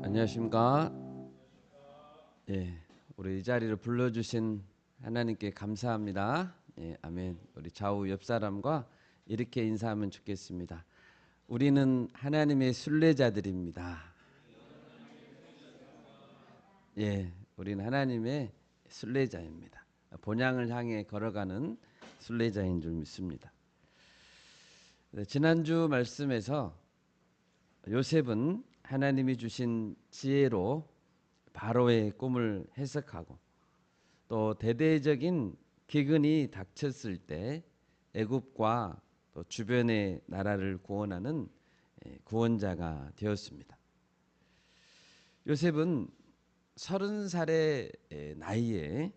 안녕하십니까? 예, 우리 이 자리를 불러주신 하나님께 감사합니다. 예, 아멘. 우리 좌우 옆 사람과 이렇게 인사하면 좋겠습니다. 우리는 하나님의 순례자들입니다. 예, 우리는 하나님의 순례자입니다. 본향을 향해 걸어가는 순례자인 줄 믿습니다. 네, 지난주 말씀에서 요셉은 하나님이 주신 지혜로 바로의 꿈을 해석하고 또 대대적인 기근이 닥쳤을 때 애굽과 또 주변의 나라를 구원하는 구원자가 되었습니다. 요셉은 30살의 나이에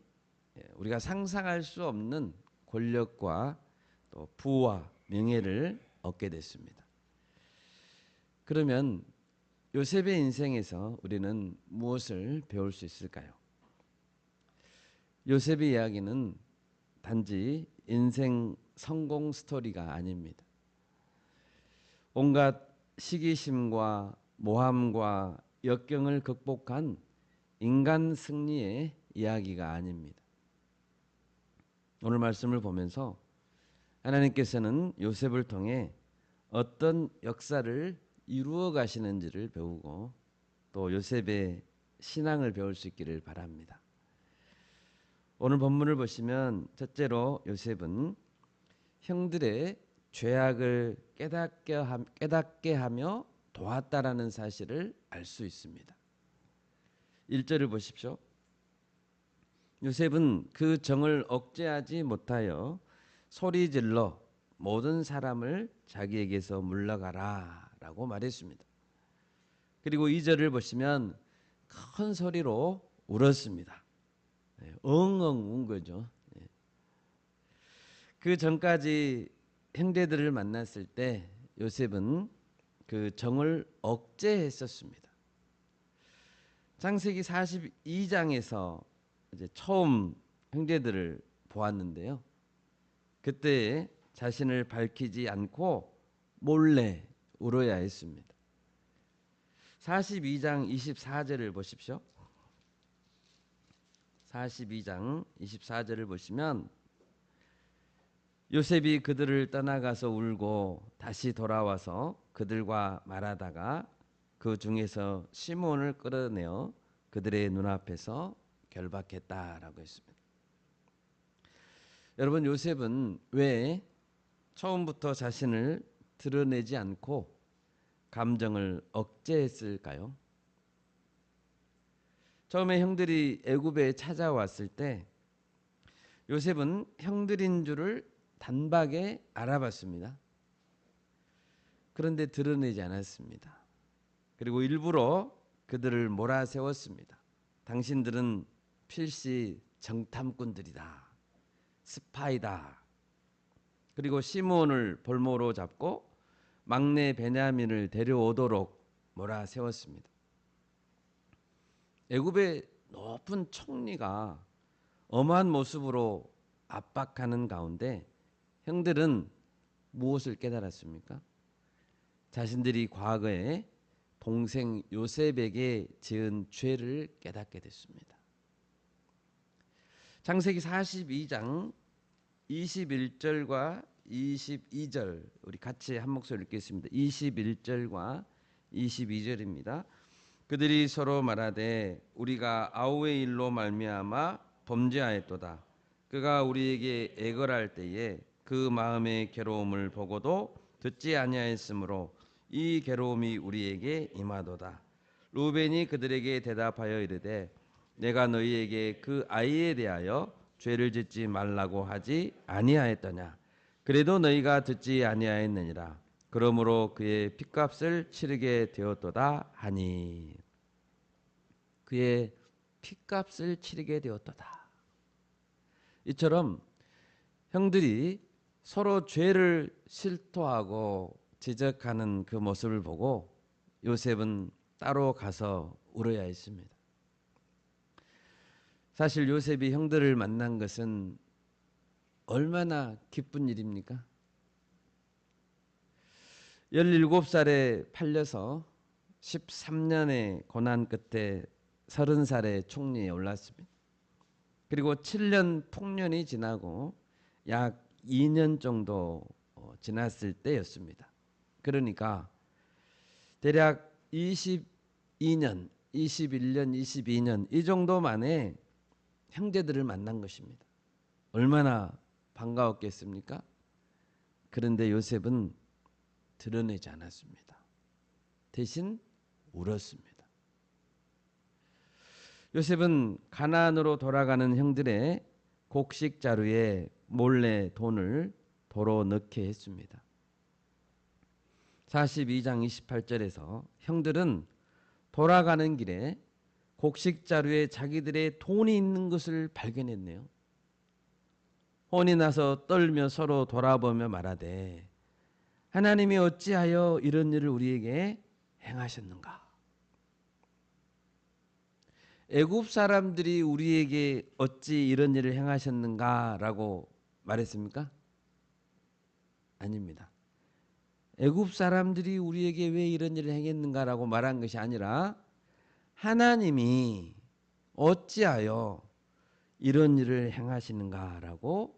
우리가 상상할 수 없는 권력과 또 부와 명예를 얻게 됐습니다. 그러면 요셉의 인생에서 우리는 무엇을 배울 수 있을까요? 요셉의 이야기는 단지 인생 성공 스토리가 아닙니다. 온갖 시기심과 모함과 역경을 극복한 인간 승리의 이야기가 아닙니다. 오늘 말씀을 보면서 하나님께서는 요셉을 통해 어떤 역사를 이루어 가시는지를 배우고 또 요셉의 신앙을 배울 수 있기를 바랍니다. 오늘 본문을 보시면 첫째로 요셉은 형들의 죄악을 깨닫게 하며 도왔다라는 사실을 알 수 있습니다. 1절을 보십시오. 요셉은 그 정을 억제하지 못하여 소리질러 모든 사람을 자기에게서 물러가라 라고 말했습니다. 그리고 2절을 보시면 큰 소리로 울었습니다. 엉엉 운 거죠. 그 전까지 형제들을 만났을 때 요셉은 그 정을 억제했었습니다. 창세기 42장에서 이제 처음 형제들을 보았는데요. 그때 자신을 밝히지 않고 몰래 울어야 했습니다. 42장 24절을 보십시오. 42장 24절을 보시면 요셉이 그들을 떠나가서 울고 다시 돌아와서 그들과 말하다가 그 중에서 시몬을 끌어내어 그들의 눈앞에서 결박했다라고 했습니다. 여러분, 요셉은 왜 처음부터 자신을 드러내지 않고 감정을 억제했을까요? 처음에 형들이 애굽에 찾아왔을 때 요셉은 형들인 줄을 단박에 알아봤습니다. 그런데 드러내지 않았습니다. 그리고 일부러 그들을 몰아세웠습니다. 당신들은 필시 정탐꾼들이다. 스파이다. 그리고 시므온을 볼모로 잡고 막내 베냐민을 데려오도록 몰아세웠습니다. 애굽의 높은 총리가 엄한 모습으로 압박하는 가운데 형들은 무엇을 깨달았습니까? 자신들이 과거에 동생 요셉에게 지은 죄를 깨닫게 됐습니다. 창세기 42장 21절과 22절 우리 같이 한 목소리 읽겠습니다. 21절과 22절입니다. 그들이 서로 말하되 우리가 아우의 일로 말미암아 범죄하였도다. 그가 우리에게 애걸할 때에 그 마음의 괴로움을 보고도 듣지 아니하였으므로 이 괴로움이 우리에게 임하도다. 루벤이 그들에게 대답하여 이르되 내가 너희에게 그 아이에 대하여 죄를 짓지 말라고 하지 아니하였더냐. 그래도 너희가 듣지 아니하였느니라. 그러므로 그의 핏값을 치르게 되었도다 하니. 그의 핏값을 치르게 되었도다. 이처럼 형들이 서로 죄를 실토하고 지적하는 그 모습을 보고 요셉은 따로 가서 울어야 했습니다. 사실 요셉이 형들을 만난 것은 얼마나 기쁜 일입니까? 17살에 팔려서 13년의 고난 끝에 30살의 총리에 올랐습니다. 그리고 7년 풍년이 지나고 약 2년 정도 지났을 때였습니다. 그러니까 대략 22년, 21년, 22년 이 정도 만에 형제들을 만난 것입니다. 얼마나 반가웠겠습니까? 그런데 요셉은 드러내지 않았습니다. 대신 울었습니다. 요셉은 가나안으로 돌아가는 형들의 곡식 자루에 몰래 돈을 도로 넣게 했습니다. 42장 28절에서 형들은 돌아가는 길에 곡식 자루에 자기들의 돈이 있는 것을 발견했네요. 혼이 나서 떨며 서로 돌아보며 말하되 하나님이 어찌하여 이런 일을 우리에게 행하셨는가? 애굽 사람들이 우리에게 어찌 이런 일을 행하셨는가라고 말했습니까? 아닙니다. 애굽 사람들이 우리에게 왜 이런 일을 행했는가라고 말한 것이 아니라 하나님이 어찌하여 이런 일을 행하시는가라고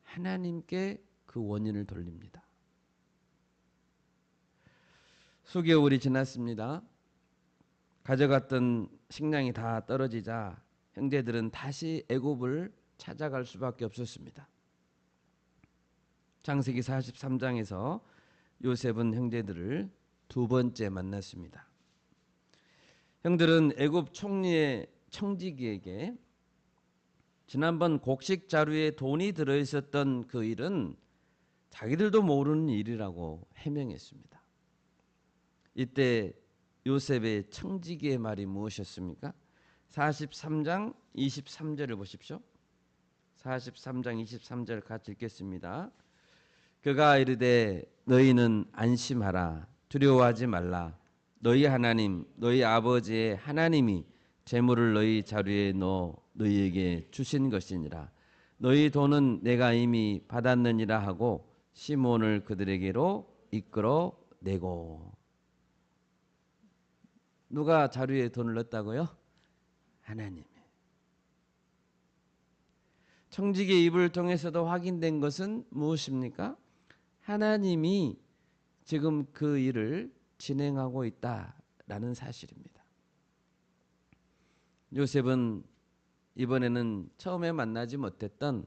하나님께 그 원인을 돌립니다. 수개월이 지났습니다. 가져갔던 식량이 다 떨어지자 형제들은 다시 애굽을 찾아갈 수밖에 없었습니다. 창세기 43장에서 요셉은 형제들을 두 번째 만났습니다. 형들은 애굽 총리의 청지기에게 지난번 곡식 자루에 돈이 들어있었던 그 일은 자기들도 모르는 일이라고 해명했습니다. 이때 요셉의 청지기의 말이 무엇이었습니까? 43장 23절을 보십시오. 43장 23절 같이 읽겠습니다. 그가 이르되 너희는 안심하라 두려워하지 말라 너희 하나님 너희 아버지의 하나님이 재물을 너희 자루에 넣어 너희에게 주신 것이니라 너희 돈은 내가 이미 받았느니라 하고 시몬을 그들에게로 이끌어 내고. 누가 자루에 돈을 넣었다고요? 하나님이. 청지기의 입을 통해서도 확인된 것은 무엇입니까? 하나님이 지금 그 일을 진행하고 있다라는 사실입니다. 요셉은 이번에는 처음에 만나지 못했던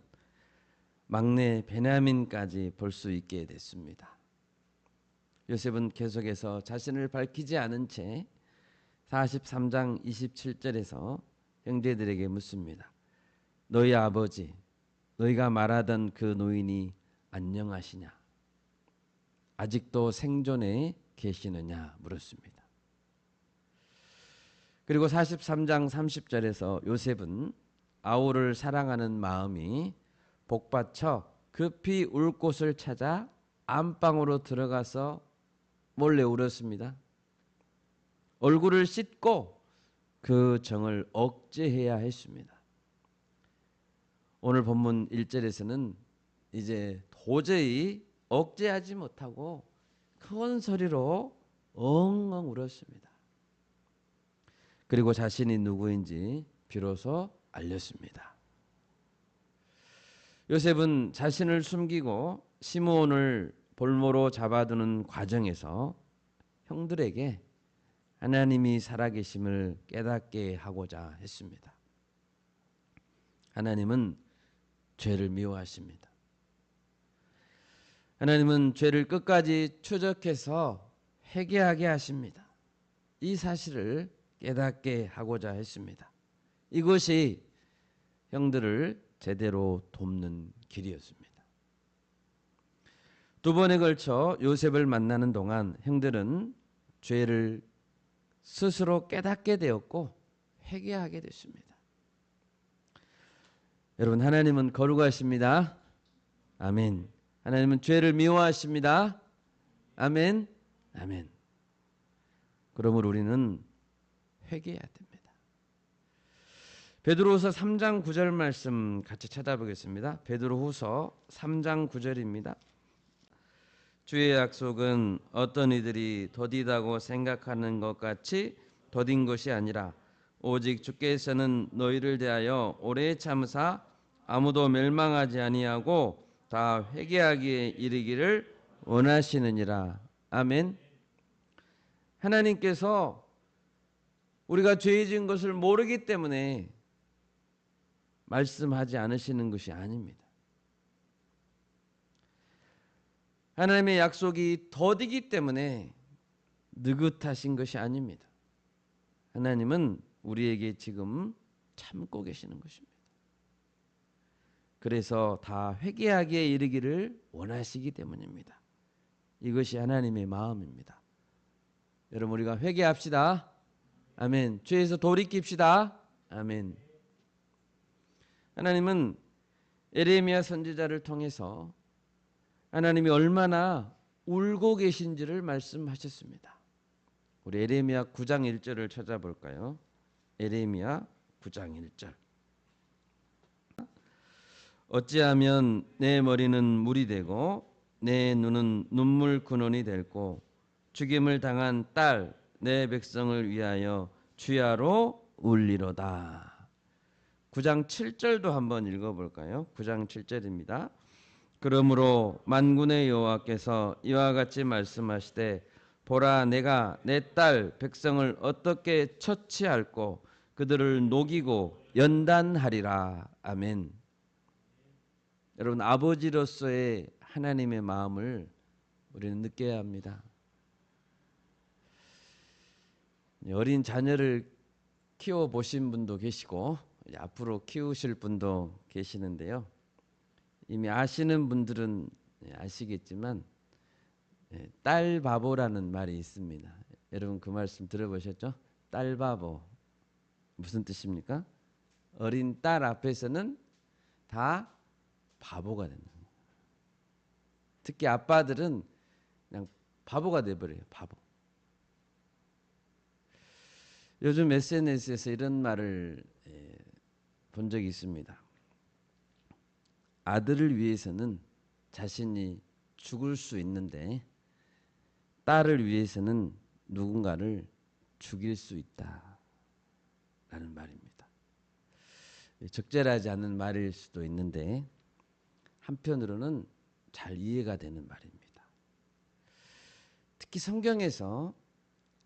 막내 베냐민까지 볼 수 있게 됐습니다. 요셉은 계속해서 자신을 밝히지 않은 채 43장 27절에서 형제들에게 묻습니다. 너희 아버지, 너희가 말하던 그 노인이 안녕하시냐? 아직도 생존해 계시느냐? 물었습니다. 그리고 43장 30절에서 요셉은 아우를 사랑하는 마음이 복받쳐 급히 울 곳을 찾아 안방으로 들어가서 몰래 울었습니다. 얼굴을 씻고 그 정을 억제해야 했습니다. 오늘 본문 1절에서는 이제 도저히 억제하지 못하고 큰 소리로 엉엉 울었습니다. 그리고 자신이 누구인지 비로소 알렸습니다. 요셉은 자신을 숨기고 시므온을 볼모로 잡아두는 과정에서 형들에게 하나님이 살아계심을 깨닫게 하고자 했습니다. 하나님은 죄를 미워하십니다. 하나님은 죄를 끝까지 추적해서 회개하게 하십니다. 이 사실을 깨닫게 하고자 했습니다. 이것이 형들을 제대로 돕는 길이었습니다. 두 번에 걸쳐 요셉을 만나는 동안 형들은 죄를 스스로 깨닫게 되었고 회개하게 됐습니다. 여러분, 하나님은 거룩하십니다. 아멘. 하나님은 죄를 미워하십니다. 아멘. 아멘. 그러므로 우리는 회개해야 됩니다. 베드로후서 3장 9절 말씀 같이 찾아보겠습니다. 베드로후서 3장 9절입니다. 주의 약속은 어떤 이들이 더디다고 생각하는 것 같이 더딘 것이 아니라 오직 주께서는 너희를 대하여 오래 참으사 아무도 멸망하지 아니하고 다 회개하기에 이르기를 원하시느니라. 아멘. 하나님께서 우리가 죄 지은 것을 모르기 때문에 말씀하지 않으시는 것이 아닙니다. 하나님의 약속이 더디기 때문에 느긋하신 것이 아닙니다. 하나님은 우리에게 지금 참고 계시는 것입니다. 그래서 다 회개하기에 이르기를 원하시기 때문입니다. 이것이 하나님의 마음입니다. 여러분, 우리가 회개합시다. 아멘. 죄에서 돌이킵시다. 아멘. 하나님은 에레미야 선지자를 통해서 하나님이 얼마나 울고 계신지를 말씀하셨습니다. 우리 에레미야 9장 1절을 찾아볼까요? 에레미야 9장 1절. 어찌하면 내 머리는 물이 되고 내 눈은 눈물 근원이 될고 죽임을 당한 딸 내 백성을 위하여 주야로 울리로다. 9장 7절도 한번 읽어볼까요? 9장 7절입니다. 그러므로 만군의 여호와께서 이와 같이 말씀하시되 보라 내가 내 딸 백성을 어떻게 처치할꼬 그들을 녹이고 연단하리라. 아멘. 여러분, 아버지로서의 하나님의 마음을 우리는 느껴야 합니다. 어린 자녀를 키워보신 분도 계시고 앞으로 키우실 분도 계시는데요. 이미 아시는 분들은 아시겠지만 딸 바보라는 말이 있습니다. 여러분 그 말씀 들어보셨죠? 딸 바보. 무슨 뜻입니까? 어린 딸 앞에서는 다 바보가 된다. 특히 아빠들은 그냥 바보가 돼버려요. 바보. 요즘 SNS에서 이런 말을 본 적이 있습니다. 아들을 위해서는 자신이 죽을 수 있는데 딸을 위해서는 누군가를 죽일 수 있다 라는 말입니다. 적절하지 않은 말일 수도 있는데 한편으로는 잘 이해가 되는 말입니다. 특히 성경에서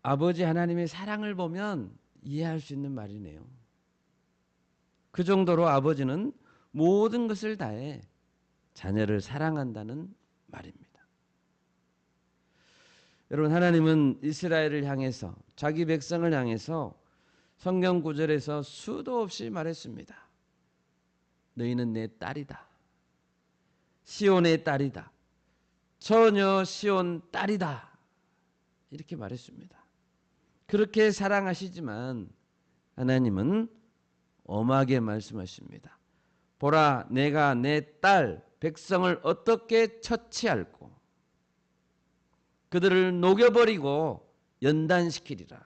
아버지 하나님의 사랑을 보면 이해할 수 있는 말이네요. 그 정도로 아버지는 모든 것을 다해 자녀를 사랑한다는 말입니다. 여러분, 하나님은 이스라엘을 향해서 자기 백성을 향해서 성경 구절에서 수도 없이 말했습니다. 너희는 내 딸이다. 시온의 딸이다. 처녀 시온 딸이다. 이렇게 말했습니다. 그렇게 사랑하시지만 하나님은 엄하게 말씀하십니다. 보라 내가 내 딸 백성을 어떻게 처치할꼬 그들을 녹여버리고 연단시키리라.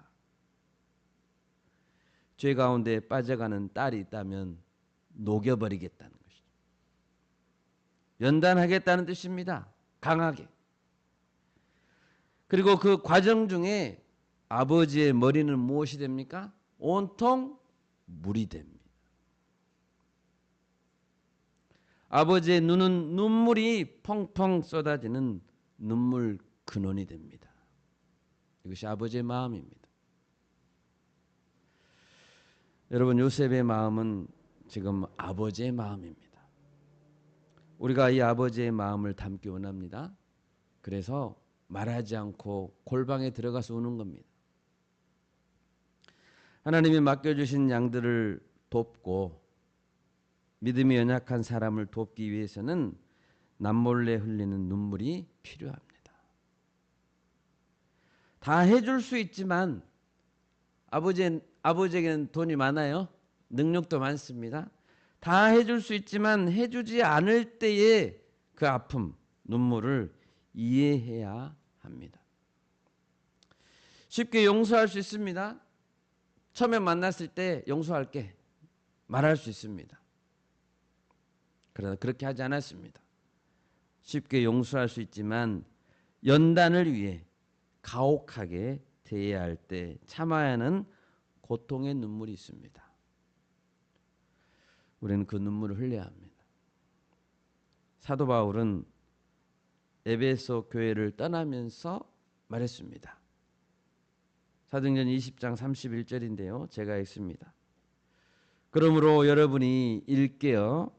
죄 가운데 빠져가는 딸이 있다면 녹여버리겠다는 것이죠. 연단하겠다는 뜻입니다. 강하게. 그리고 그 과정 중에 아버지의 머리는 무엇이 됩니까? 온통 물이 됩니다. 아버지의 눈은 눈물이 펑펑 쏟아지는 눈물 근원이 됩니다. 이것이 아버지의 마음입니다. 여러분, 요셉의 마음은 지금 아버지의 마음입니다. 우리가 이 아버지의 마음을 담기 원합니다. 그래서 말하지 않고 골방에 들어가서 우는 겁니다. 하나님이 맡겨주신 양들을 돕고 믿음이 연약한 사람을 돕기 위해서는 남몰래 흘리는 눈물이 필요합니다. 다 해줄 수 있지만 아버지에게는 돈이 많아요. 능력도 많습니다. 다 해줄 수 있지만 해주지 않을 때의 그 아픔, 눈물을 이해해야 합니다. 쉽게 용서할 수 있습니다. 처음에 만났을 때 용서할게 말할 수 있습니다. 그러나 그렇게 하지 않았습니다. 쉽게 용서할 수 있지만 연단을 위해 가혹하게 대해야 할 때 참아야 하는 고통의 눈물이 있습니다. 우리는 그 눈물을 흘려야 합니다. 사도 바울은 에베소 교회를 떠나면서 말했습니다. 사도행전 20장 31절인데요. 제가 읽습니다. 그러므로 여러분이 일깨어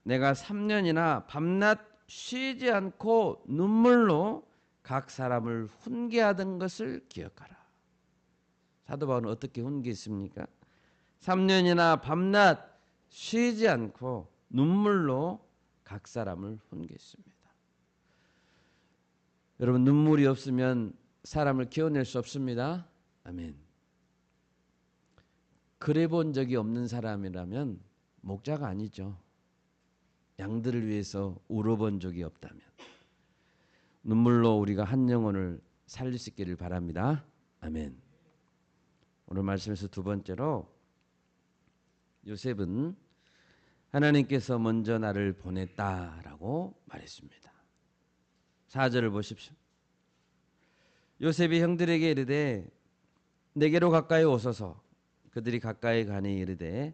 내가 3년이나 밤낮 쉬지 않고 눈물로 각 사람을 훈계하던 것을 기억하라. 사도 바울은 어떻게 훈계했습니까? 3년이나 밤낮 쉬지 않고 눈물로 각 사람을 훈계했습니다. 여러분, 눈물이 없으면 사람을 키워낼 수 없습니다. 아멘. 그래 본 적이 없는 사람이라면 목자가 아니죠. 양들을 위해서 울어본 적이 없다면 눈물로 우리가 한 영혼을 살릴 수 있기를 바랍니다. 아멘. 오늘 말씀에서 두 번째로 요셉은 하나님께서 먼저 나를 보냈다라고 말했습니다. 4절을 보십시오. 요셉이 형들에게 이르되 내게로 가까이 오소서. 그들이 가까이 가니 이르되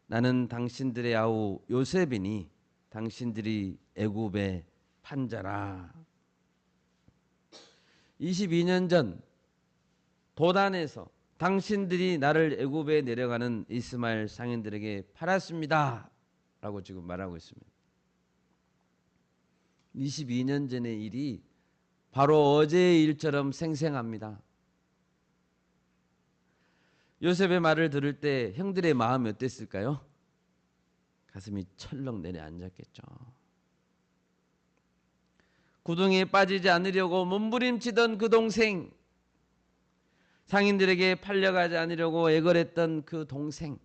나는 당신들의 아우 요셉이니 당신들이 애굽의 판자라. 22년 전 도단에서 당신들이 나를 애굽에 내려가는 이스마엘 상인들에게 팔았습니다 라고 지금 말하고 있습니다. 22년 전의 일이 바로 어제의 일처럼 생생합니다. 요셉의 말을 들을 때 형들의 마음이 어땠을까요? 가슴이 철렁 내려앉았겠죠. 구덩이에 빠지지 않으려고 몸부림치던 그 동생, 상인들에게 팔려가지 않으려고 애걸했던 그 동생,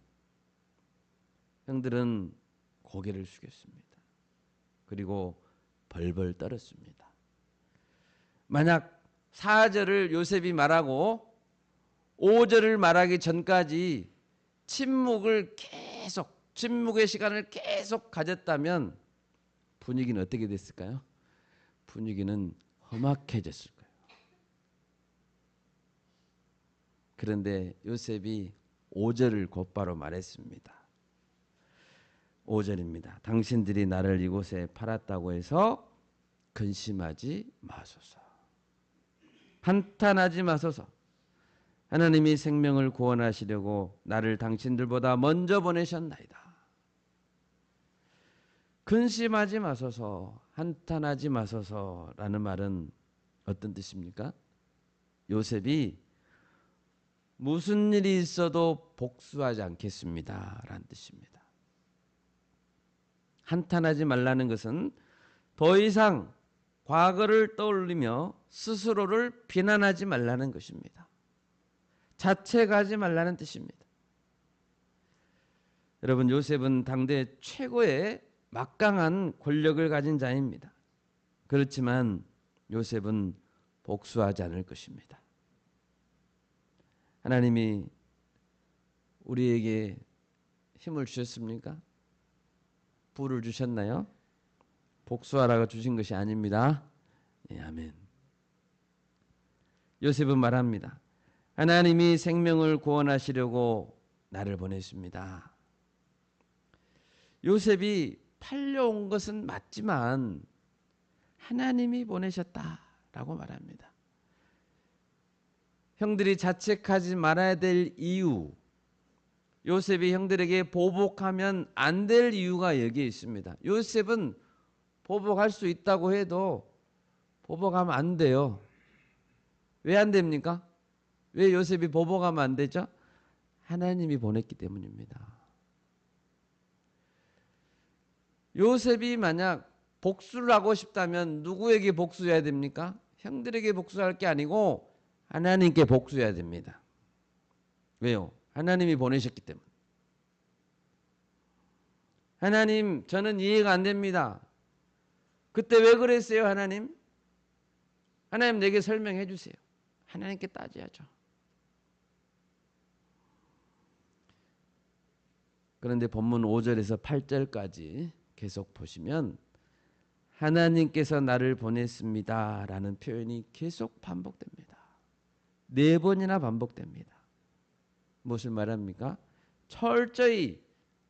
형들은 고개를 숙였습니다. 그리고 벌벌 떨었습니다. 만약 4절을 요셉이 말하고 5절을 말하기 전까지 침묵의 시간을 계속 가졌다면 분위기는 어떻게 됐을까요? 분위기는 험악해졌을 거예요. 그런데 요셉이 5절을 곧바로 말했습니다. 5절입니다. 당신들이 나를 이곳에 팔았다고 해서 근심하지 마소서. 한탄하지 마소서. 하나님이 생명을 구원하시려고 나를 당신들보다 먼저 보내셨나이다. 근심하지 마소서, 한탄하지 마소서라는 말은 어떤 뜻입니까? 요셉이 무슨 일이 있어도 복수하지 않겠습니다 라는 뜻입니다. 한탄하지 말라는 것은 더 이상 과거를 떠올리며 스스로를 비난하지 말라는 것입니다. 자책하지 말라는 뜻입니다. 여러분, 요셉은 당대 최고의 막강한 권력을 가진 자입니다. 그렇지만 요셉은 복수하지 않을 것입니다. 하나님이 우리에게 힘을 주셨습니까? 부를 주셨나요? 복수하라고 주신 것이 아닙니다. 예, 아멘. 요셉은 말합니다. 하나님이 생명을 구원하시려고 나를 보냈습니다. 요셉이 팔려온 것은 맞지만 하나님이 보내셨다라고 말합니다. 형들이 자책하지 말아야 될 이유, 요셉이 형들에게 보복하면 안 될 이유가 여기에 있습니다. 요셉은 보복할 수 있다고 해도 보복하면 안 돼요. 왜 안 됩니까? 왜 요셉이 보복하면 안 되죠? 하나님이 보냈기 때문입니다. 요셉이 만약 복수를 하고 싶다면 누구에게 복수해야 됩니까? 형들에게 복수할 게 아니고 하나님께 복수해야 됩니다. 왜요? 하나님이 보내셨기 때문에. 하나님, 저는 이해가 안 됩니다. 그때 왜 그랬어요, 하나님? 하나님 내게 설명해 주세요. 하나님께 따져야죠. 그런데 본문 5절에서 8절까지 계속 보시면 하나님께서 나를 보냈습니다라는 표현이 계속 반복됩니다. 4번이나 반복됩니다. 무엇을 말합니까? 철저히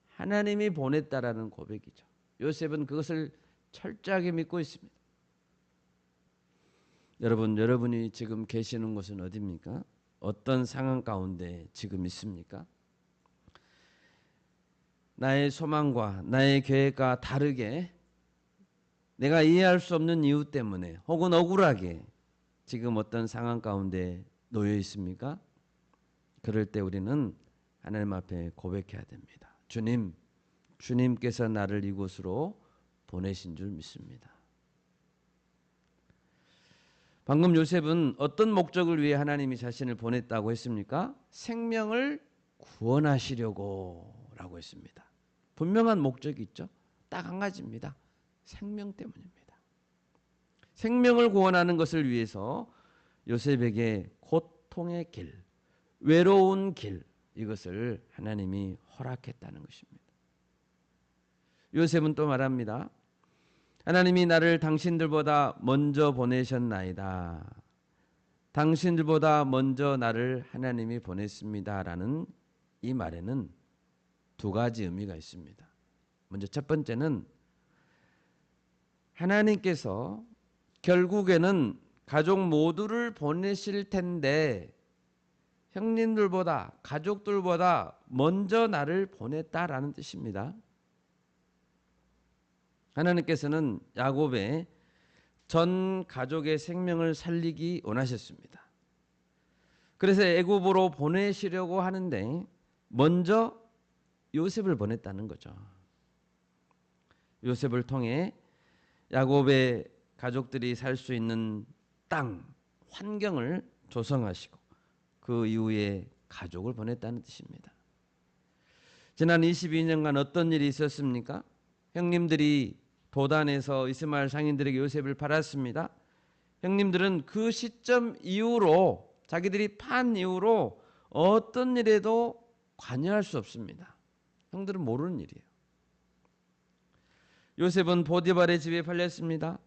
하나님이 보냈다라는 고백이죠. 요셉은 그것을 철저하게 믿고 있습니다. 여러분이 지금 계시는 곳은 어디입니까? 어떤 상황 가운데 지금 있습니까? 나의 소망과 나의 계획과 다르게 내가 이해할 수 없는 이유 때문에 혹은 억울하게 지금 어떤 상황 가운데 놓여 있습니까? 그럴 때 우리는 하나님 앞에 고백해야 됩니다. 주님께서 나를 이곳으로 보내신 줄 믿습니다. 방금 요셉은 어떤 목적을 위해 하나님이 자신을 보냈다고 했습니까? 생명을 구원하시려고 라고 했습니다. 분명한 목적이 있죠. 딱 한 가지입니다. 생명 때문입니다. 생명을 구원하는 것을 위해서 요셉에게 고통의 길, 외로운 길, 이것을 하나님이 허락했다는 것입니다. 요셉은 또 말합니다. 하나님이 나를 당신들보다 먼저 보내셨나이다. 당신들보다 먼저 나를 하나님이 보냈습니다라는 이 말에는 2가지 의미가 있습니다. 먼저 첫 번째는 하나님께서 결국에는 가족 모두를 보내실 텐데 형님들보다 가족들보다 먼저 나를 보냈다라는 뜻입니다. 하나님께서는 야곱의 전 가족의 생명을 살리기 원하셨습니다. 그래서 애굽으로 보내시려고 하는데 먼저 요셉을 보냈다는 거죠. 요셉을 통해 야곱의 가족들이 살 수 있는 땅, 환경을 조성하시고 그 이후에 가족을 보냈다는 뜻입니다. 지난 22년간 어떤 일이 있었습니까? 형님들이 도단에서 이스마엘 상인들에게 요셉을 팔았습니다. 형님들은 그 시점 이후로 자기들이 판 이후로 어떤 일에도 관여할 수 없습니다. 형들은 모르는 일이에요. 요셉은 보디발의 집에 팔렸습니다.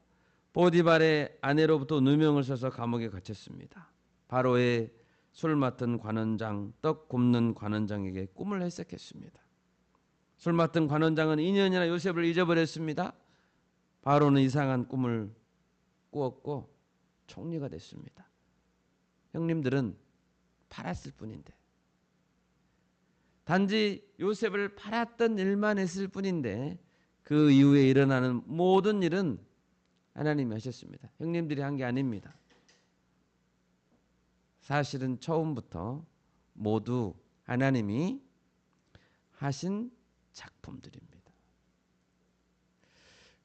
보디발의 아내로부터 누명을 써서 감옥에 갇혔습니다. 바로의 술 맡은 관원장, 떡 굽는 관원장에게 꿈을 해석했습니다. 술 맡은 관원장은 2년이나 요셉을 잊어버렸습니다. 바로는 이상한 꿈을 꾸었고 총리가 됐습니다. 형님들은 팔았을 뿐인데, 단지 요셉을 팔았던 일만 했을 뿐인데 그 이후에 일어나는 모든 일은 하나님이 하셨습니다. 형님들이 한 게 아닙니다. 사실은 처음부터 모두 하나님이 하신 작품들입니다.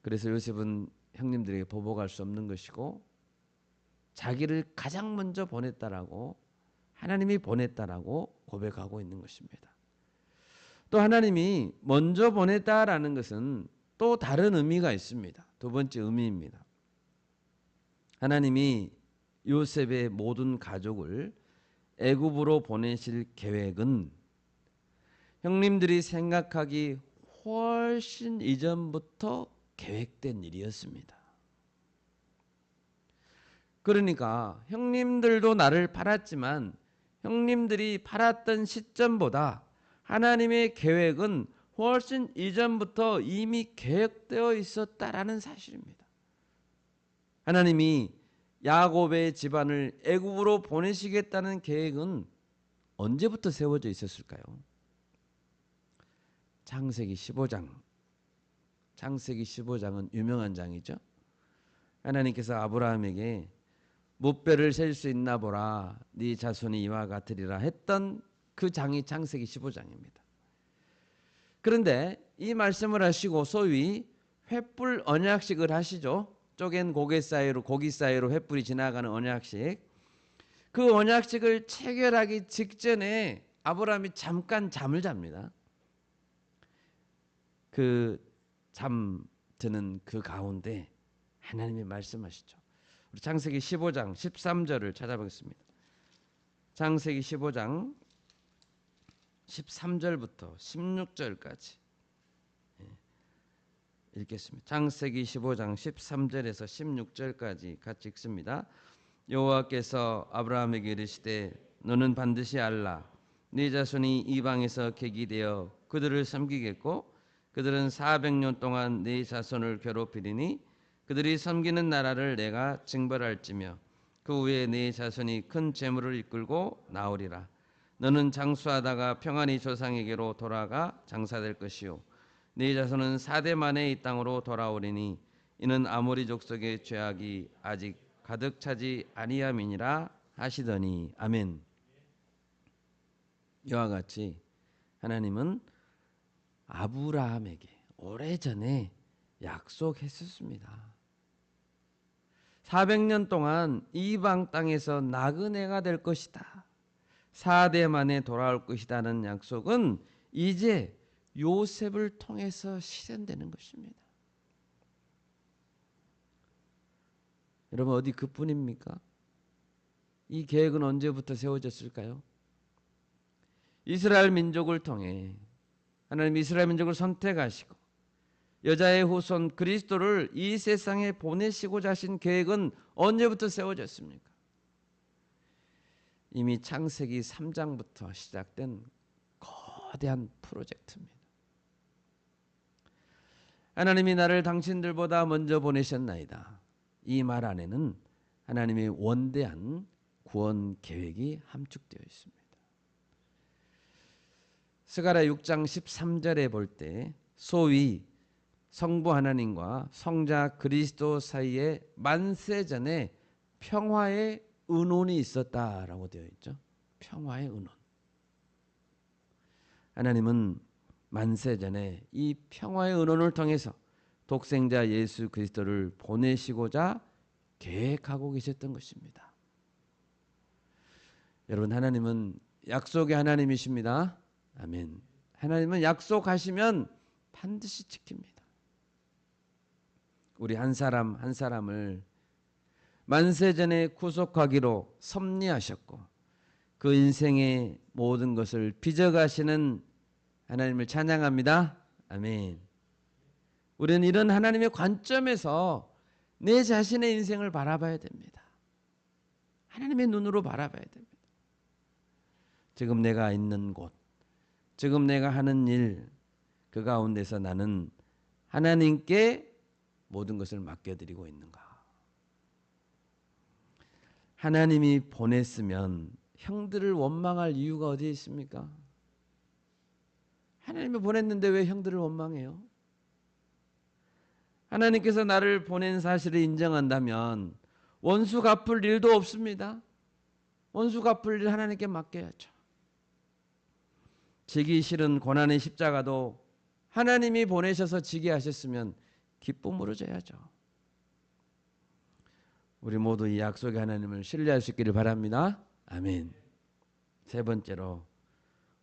그래서 요셉은 형님들에게 보복할 수 없는 것이고 자기를 가장 먼저 보냈다라고, 하나님이 보냈다라고 고백하고 있는 것입니다. 또 하나님이 먼저 보냈다라는 것은 또 다른 의미가 있습니다. 2번째 의미입니다. 하나님이 요셉의 모든 가족을 애굽으로 보내실 계획은 형님들이 생각하기 훨씬 이전부터 계획된 일이었습니다. 그러니까 형님들도 나를 팔았지만 형님들이 팔았던 시점보다 하나님의 계획은 훨씬 이전부터 이미 계획되어 있었다라는 사실입니다. 하나님이 야곱의 집안을 애굽으로 보내시겠다는 계획은 언제부터 세워져 있었을까요? 창세기 15장. 창세기 15장은 유명한 장이죠. 하나님께서 아브라함에게 무뼈를 셀 수 있나 보라, 네 자손이 이와 같으리라 했던 그 장이 창세기 15장입니다. 그런데 이 말씀을 하시고 소위 횃불 언약식을 하시죠. 쪼갠 고기 사이로 횃불이 지나가는 언약식. 그 언약식을 체결하기 직전에 아브라함이 잠깐 잠을 잡니다. 그 잠 드는 그 가운데 하나님이 말씀하시죠. 우리 창세기 15장 13절을 찾아보겠습니다. 창세기 15장 13절부터 16절까지 읽겠습니다. 창세기 15장 13절에서 16절까지 같이 읽습니다. 여호와께서 아브라함에게 이르시되 너는 반드시 알라 네 자손이 이방에서 객이 되어 그들을 섬기겠고 그들은 400년 동안 네 자손을 괴롭히리니 그들이 섬기는 나라를 내가 징벌할지며 그 후에 네 자손이 큰 재물을 이끌고 나오리라. 너는 장수하다가 평안히 조상에게로 돌아가 장사될 것이요 네 자손은 4대 만에 이 땅으로 돌아오리니 이는 아모리 족속의 죄악이 아직 가득 차지 아니함이니라 하시더니 아멘. 이와 같이 하나님은 아브라함에게 오래전에 약속했었습니다. 400년 동안 이방 땅에서 나그네가 될 것이다. 4대 만에 돌아올 것이다는 약속은 이제 요셉을 통해서 실현되는 것입니다. 여러분 어디 그뿐입니까? 이 계획은 언제부터 세워졌을까요? 이스라엘 민족을 통해 하나님 이스라엘 민족을 선택하시고 여자의 후손 그리스도를 이 세상에 보내시고자 하신 계획은 언제부터 세워졌습니까? 이미 창세기 3장부터 시작된 거대한 프로젝트입니다. 하나님이 나를 당신들보다 먼저 보내셨나이다. 이 말 안에는 하나님의 원대한 구원 계획이 함축되어 있습니다. 스가랴 6장 13절에 볼 때 소위 성부 하나님과 성자 그리스도 사이에 만세 전에 평화의 은혼이 있었다라고 되어 있죠. 평화의 은혼. 하나님은 만세 전에 이 평화의 은혼을 통해서 독생자 예수 그리스도를 보내시고자 계획하고 계셨던 것입니다. 여러분 하나님은 약속의 하나님이십니다. 아멘. 하나님은 약속하시면 반드시 지킵니다. 우리 한 사람 한 사람을 만세전에 구속하기로 섭리하셨고 그 인생의 모든 것을 빚어가시는 하나님을 찬양합니다. 아멘. 우리는 이런 하나님의 관점에서 내 자신의 인생을 바라봐야 됩니다. 하나님의 눈으로 바라봐야 됩니다. 지금 내가 있는 곳, 지금 내가 하는 일, 그 가운데서 나는 하나님께 모든 것을 맡겨드리고 있는가? 하나님이 보냈으면 형들을 원망할 이유가 어디에 있습니까? 하나님이 보냈는데 왜 형들을 원망해요? 하나님께서 나를 보낸 사실을 인정한다면 원수 갚을 일도 없습니다. 원수 갚을 일 하나님께 맡겨야죠. 지기 싫은 고난의 십자가도 하나님이 보내셔서 지게 하셨으면 기쁨으로 져야죠. 우리 모두 이 약속의 하나님을 신뢰할 수 있기를 바랍니다. 아멘. 세 번째로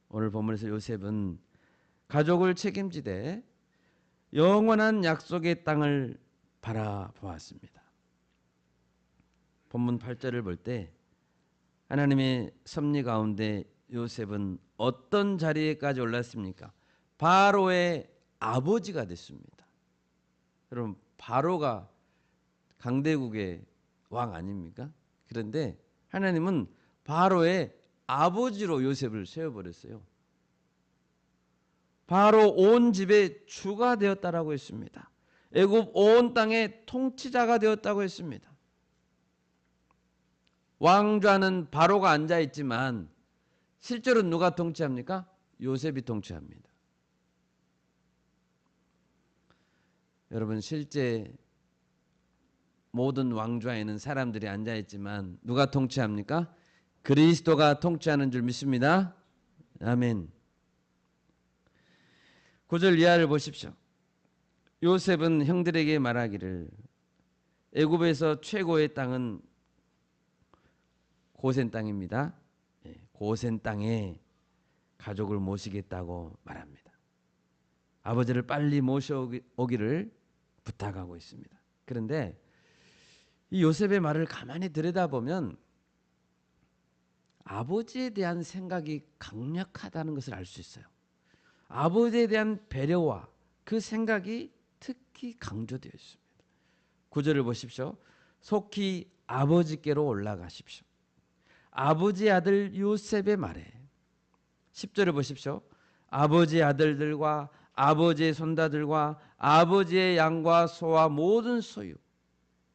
오늘 본문에서 요셉은 가족을 책임지되 영원한 약속의 땅을 바라보았습니다. 본문 8절을 볼 때 하나님의 섭리 가운데 요셉은 어떤 자리에까지 올랐습니까? 바로의 아버지가 됐습니다. 여러분 바로가 강대국의 왕 아닙니까? 그런데 하나님은 바로의 아버지로 요셉을 세워버렸어요. 바로 온 집의 주가 되었다라고 했습니다. 애굽 온 땅의 통치자가 되었다고 했습니다. 왕좌는 바로가 앉아있지만 실제로 누가 통치합니까? 요셉이 통치합니다. 여러분 실제 모든 왕좌에는 사람들이 앉아있지만 누가 통치합니까? 그리스도가 통치하는 줄 믿습니다. 아멘. 9절 이하를 보십시오. 요셉은 형들에게 말하기를 애굽에서 최고의 땅은 고센 땅입니다. 고센 땅에 가족을 모시겠다고 말합니다. 아버지를 빨리 모셔오기를 부탁하고 있습니다. 그런데 이 요셉의 말을 가만히 들여다보면 아버지에 대한 생각이 강력하다는 것을 알 수 있어요. 아버지에 대한 배려와 그 생각이 특히 강조되어 있습니다. 9절을 보십시오. 속히 아버지께로 올라가십시오. 아버지 아들 요셉의 말에 10절을 보십시오. 아버지의 아들들과 아버지의 손자들과 아버지의 양과 소와 모든 소유.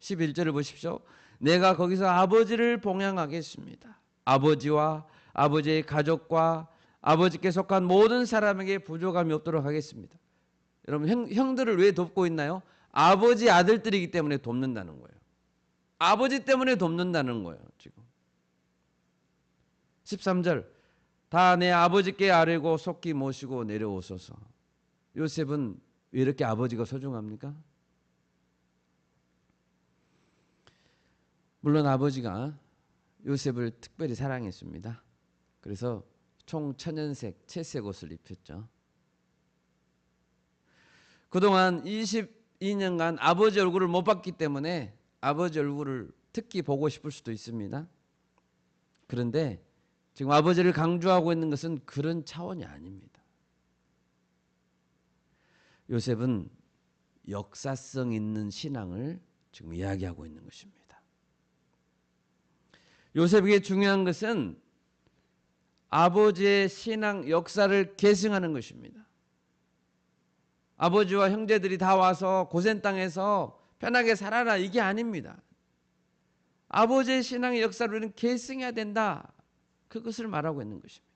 11절을 보십시오. 내가 거기서 아버지를 봉양하겠습니다. 아버지와 아버지의 가족과 아버지께 속한 모든 사람에게 부족함이 없도록 하겠습니다. 여러분 형들을 왜 돕고 있나요? 아버지 아들들이기 때문에 돕는다는 거예요. 아버지 때문에 돕는다는 거예요. 지금 13절 다 내 아버지께 아뢰고 속히 모시고 내려오소서. 요셉은 왜 이렇게 아버지가 소중합니까? 물론 아버지가 요셉을 특별히 사랑했습니다. 그래서 총 천연색 채색 옷을 입혔죠. 그동안 22년간 아버지 얼굴을 못 봤기 때문에 아버지 얼굴을 특히 보고 싶을 수도 있습니다. 그런데 지금 아버지를 강조하고 있는 것은 그런 차원이 아닙니다. 요셉은 역사성 있는 신앙을 지금 이야기하고 있는 것입니다. 요셉에게 중요한 것은 아버지의 신앙 역사를 계승하는 것입니다. 아버지와 형제들이 다 와서 고센 땅에서 편하게 살아라 이게 아닙니다. 아버지의 신앙의 역사를 우리는 계승해야 된다. 그것을 말하고 있는 것입니다.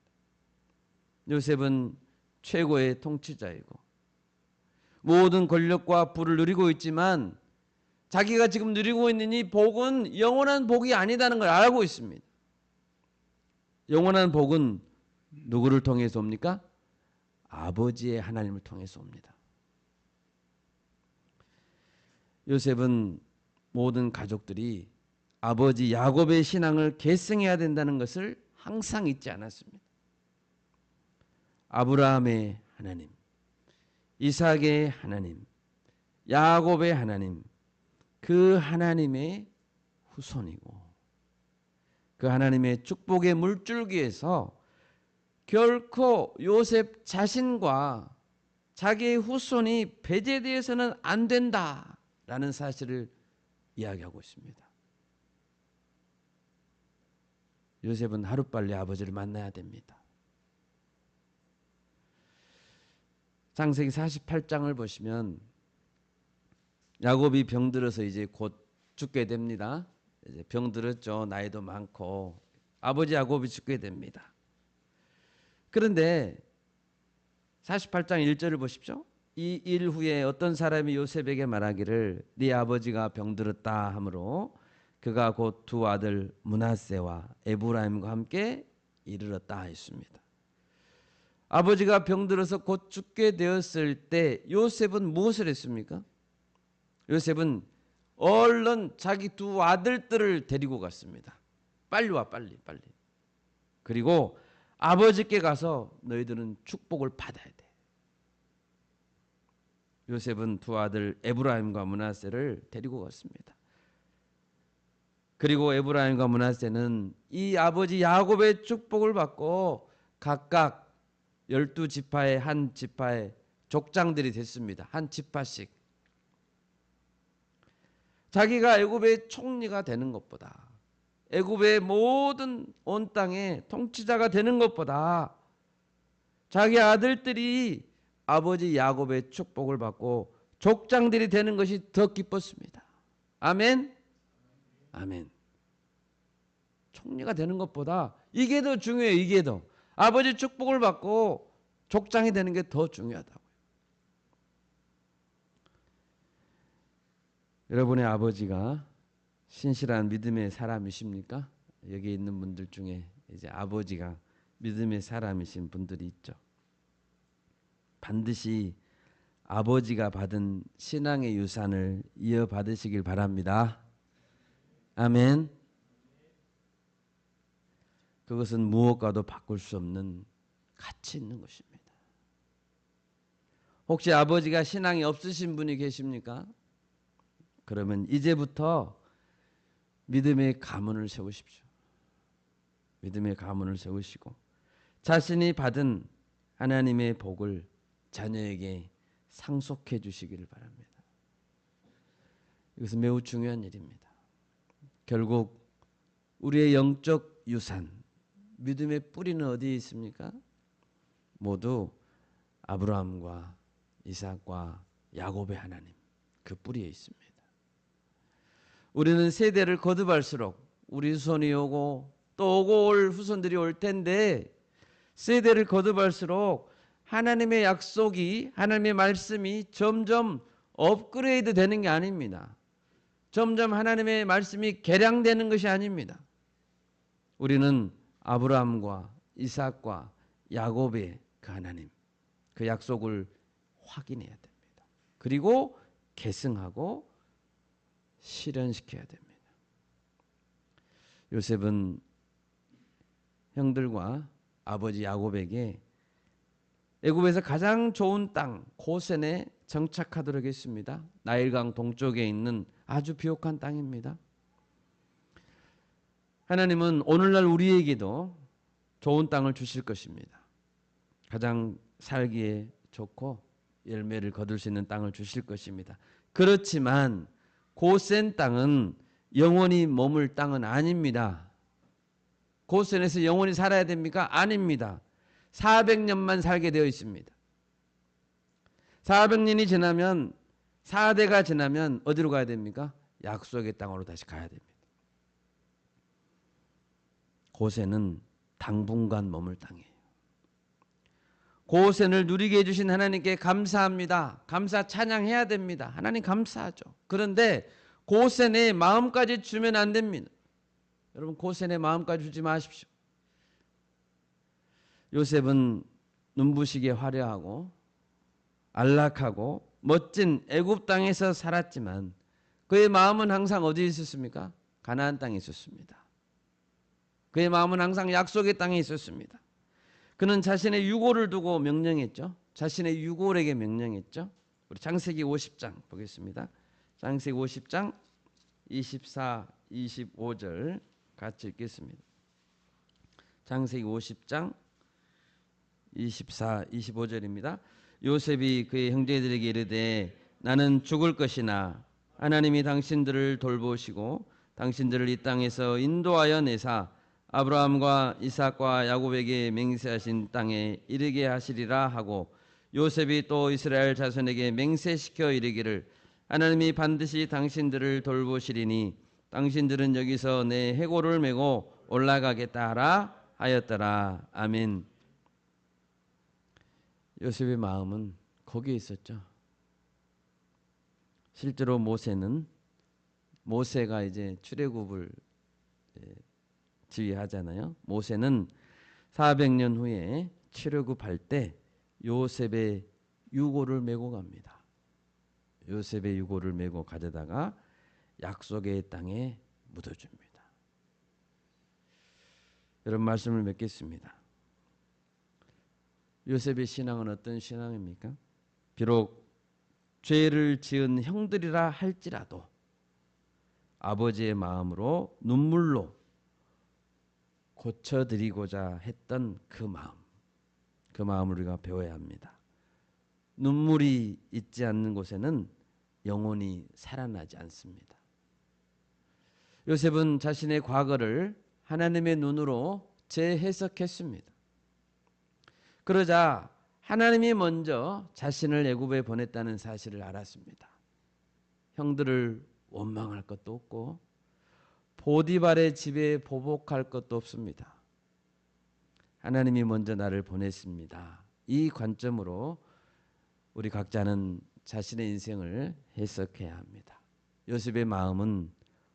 요셉은 최고의 통치자이고 모든 권력과 부를 누리고 있지만 자기가 지금 누리고 있는 이 복은 영원한 복이 아니다는 걸 알고 있습니다. 영원한 복은 누구를 통해서 옵니까? 아버지의 하나님을 통해서 옵니다. 요셉은 모든 가족들이 아버지 야곱의 신앙을 계승해야 된다는 것을 항상 잊지 않았습니다. 아브라함의 하나님, 이삭의 하나님, 야곱의 하나님, 그 하나님의 후손이고 그 하나님의 축복의 물줄기에서 결코 요셉 자신과 자기의 후손이 배제되어서는 안 된다라는 사실을 이야기하고 있습니다. 요셉은 하루빨리 아버지를 만나야 됩니다. 창세기 48장을 보시면 야곱이 병들어서 이제 곧 죽게 됩니다. 이제 병들었죠. 나이도 많고 아버지 야곱이 죽게 됩니다. 그런데 48장 1절을 보십시오. 이 일 후에 어떤 사람이 요셉에게 말하기를 네 아버지가 병들었다 하므로 그가 곧 두 아들 므낫세와 에브라임과 함께 이르렀다 했습니다. 아버지가 병들어서 곧 죽게 되었을 때 요셉은 무엇을 했습니까? 요셉은 얼른 자기 두 아들들을 데리고 갔습니다. 빨리 와 빨리. 그리고 아버지께 가서 너희들은 축복을 받아야 돼. 요셉은 두 아들 에브라임과 므낫세를 데리고 갔습니다. 그리고 에브라임과 므낫세는 이 아버지 야곱의 축복을 받고 각각 12지파의 한 지파의 족장들이 됐습니다. 한 지파씩. 자기가 애굽의 총리가 되는 것보다 애굽의 모든 온 땅의 통치자가 되는 것보다 자기 아들들이 아버지 야곱의 축복을 받고 족장들이 되는 것이 더 기뻤습니다. 아멘. 아멘. 총리가 되는 것보다 이게 더 중요해요. 이게 더. 아버지 축복을 받고 족장이 되는 게 더 중요하다고요. 여러분의 아버지가 신실한 믿음의 사람이십니까? 여기 있는 분들 중에 이제 아버지가 믿음의 사람이신 분들이 있죠. 반드시 아버지가 받은 신앙의 유산을 이어받으시길 바랍니다. 아멘. 그것은 무엇과도 바꿀 수 없는 가치 있는 것입니다. 혹시 아버지가 신앙이 없으신 분이 계십니까? 그러면 이제부터 믿음의 가문을 세우십시오. 믿음의 가문을 세우시고 자신이 받은 하나님의 복을 자녀에게 상속해 주시기를 바랍니다. 이것은 매우 중요한 일입니다. 결국 우리의 영적 유산, 믿음의 뿌리는 어디에 있습니까? 모두 아브라함과 이삭과 야곱의 하나님, 그 뿌리에 있습니다. 우리는 세대를 거듭할수록 우리 후손이 오고 또 오고 올 후손들이 올 텐데, 세대를 거듭할수록 하나님의 약속이, 하나님의 말씀이 점점 업그레이드 되는 게 아닙니다. 점점 하나님의 말씀이 개량되는 것이 아닙니다. 우리는 아브라함과 이삭과 야곱의 그 하나님, 그 약속을 확인해야 됩니다. 그리고 계승하고 실현시켜야 됩니다. 요셉은 형들과 아버지 야곱에게 애굽에서 가장 좋은 땅 고센에 정착하도록 했습니다. 나일강 동쪽에 있는 아주 비옥한 땅입니다. 하나님은 오늘날 우리에게도 좋은 땅을 주실 것입니다. 가장 살기에 좋고 열매를 거둘 수 있는 땅을 주실 것입니다. 그렇지만 고센 땅은 영원히 머물 땅은 아닙니다. 고센에서 영원히 살아야 됩니까? 아닙니다. 400년만 살게 되어 있습니다. 400년이 지나면, 4대가 지나면 어디로 가야 됩니까? 약속의 땅으로 다시 가야 됩니다. 고센은 당분간 머물 땅이에요. 고센을 누리게 해주신 하나님께 감사합니다. 감사 찬양해야 됩니다. 하나님 감사하죠. 그런데 고센의 마음까지 주면 안 됩니다. 여러분, 고센의 마음까지 주지 마십시오. 요셉은 눈부시게 화려하고 안락하고 멋진 애굽 땅에서 살았지만 그의 마음은 항상 어디에 있었습니까? 가나안 땅에 있었습니다. 그의 마음은 항상 약속의 땅에 있었습니다. 그는 자신의 유고를 두고 명령했죠. 자신의 유골에게 명령했죠. 우리 창세기 50장 보겠습니다. 창세기 50장 24, 25절 같이 읽겠습니다. 창세기 50장 24, 25절입니다. 요셉이 그의 형제들에게 이르되 나는 죽을 것이나 하나님이 당신들을 돌보시고 당신들을 이 땅에서 인도하여 내사 아브라함과 이삭과 야곱에게 맹세하신 땅에 이르게 하시리라 하고, 요셉이 또 이스라엘 자손에게 맹세시켜 이르기를 하나님이 반드시 당신들을 돌보시리니 당신들은 여기서 내 해골을 메고 올라가겠다 하라 하였더라. 아멘. 요셉의 마음은 거기에 있었죠. 실제로 모세가 이제 출애굽을 지휘하잖아요. 모세는 400년 후에 출애굽할 때 요셉의 유고를 메고 갑니다. 요셉의 유고를 메고 가져다가 약속의 땅에 묻어줍니다. 여러분, 말씀을 맺겠습니다. 요셉의 신앙은 어떤 신앙입니까? 비록 죄를 지은 형들이라 할지라도 아버지의 마음으로 눈물로 고쳐드리고자 했던 그 마음을 우리가 배워야 합니다. 눈물이 있지 않는 곳에는 영혼이 살아나지 않습니다. 요셉은 자신의 과거를 하나님의 눈으로 재해석했습니다. 그러자 하나님이 먼저 자신을 애굽에 보냈다는 사실을 알았습니다. 형들을 원망할 것도 없고 보디발의 집에 보복할 것도 없습니다. 하나님이 먼저 나를 보냈습니다. 이 관점으로 우리 각자는 자신의 인생을 해석해야 합니다. 요셉의 마음은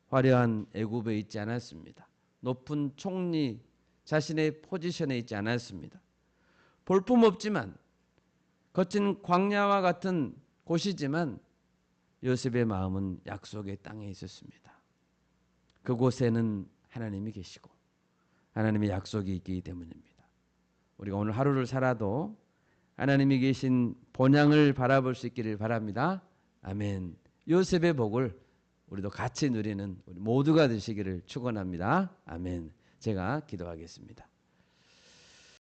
화려한 애굽에 있지 않았습니다. 높은 총리 자신의 포지션에 있지 않았습니다. 볼품없지만 거친 광야와 같은 곳이지만 요셉의 마음은 약속의 땅에 있었습니다. 그곳에는 하나님이 계시고 하나님의 약속이 있기 때문입니다. 우리가 오늘 하루를 살아도 하나님이 계신 본향을 바라볼 수 있기를 바랍니다. 아멘. 요셉의 복을 우리도 같이 누리는 우리 모두가 되시기를 축원합니다. 아멘. 제가 기도하겠습니다.